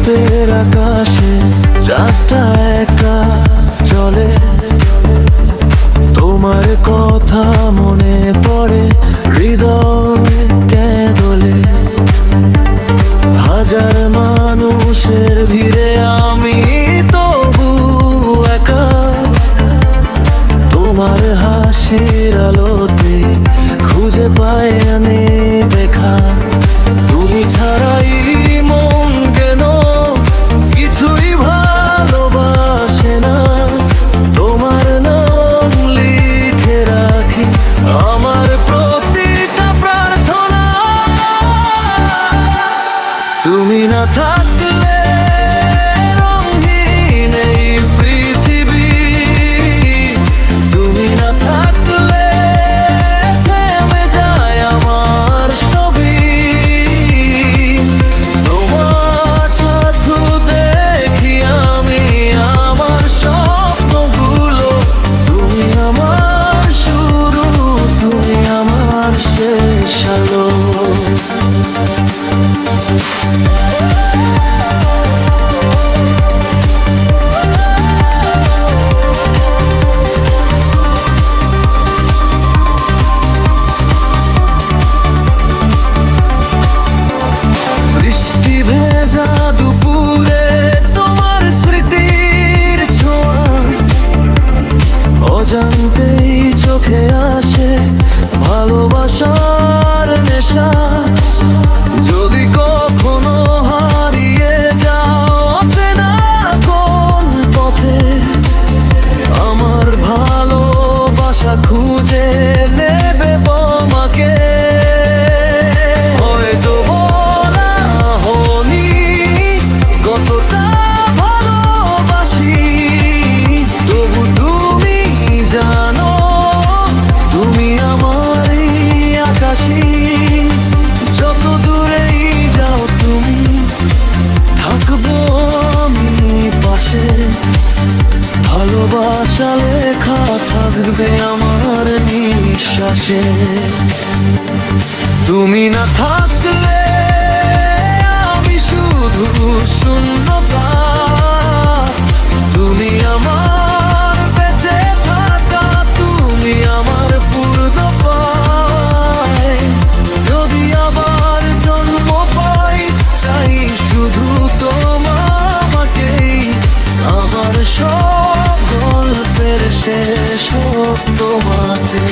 রাতের আকাশে চাঁদটা একা চলে, তোমার কথা মনে পড়ে, হৃদয় কেঁদলে। হাজার মানুষের ভিড়ে আমি তবু একা, তোমার হাসির আলোতে খুঁজে পাই আমি দেখা। তুমি ছাড়াই মন কেন কিছুই ভালোবাসে না, তোমার নাম লিখে রাখি আমার প্রতিটা প্রার্থনা। তুমি না থাকলে রঙিন এই পৃথিবী, তুমি না থাকলে থেমে যায় আমার ছবি। তোমার সাথে দেখি আমি আমার স্বপ্নগুলো, তুমি আমার শুরু, তুমি আমার শেষ আলো। বৃষ্টি ভেজা দুপুরে তোমার স্মৃতির ছোঁয়া, অজান্তেই চোখে আসে ভালোবাসার নেশা। যদি কখনো হারিয়ে যাও অচেনা কোন পথে, আমার ভালোবাসা খুঁজে নেবে তোমাকে। হয়তো বলা হয়নি কতটা ভালোবাসি, তবু তুমি জানো তুমি আমারই আকাশী। যত দূরেই যাও তুমি, থাকবো আমি পাশে। ভালোবাসা লেখা থাকবে আমার নিঃশ্বাসে। তুমি না থাকলে আমি শুধু শূন্যতা, তুমি আমার বেঁচে থাকা, তুমি আমার পূর্ণ পায়। যদি আবার জন্ম পাই চাই শুধু তোমাকেই, আমার সব গল্পের শেষ হোক তোমাতে।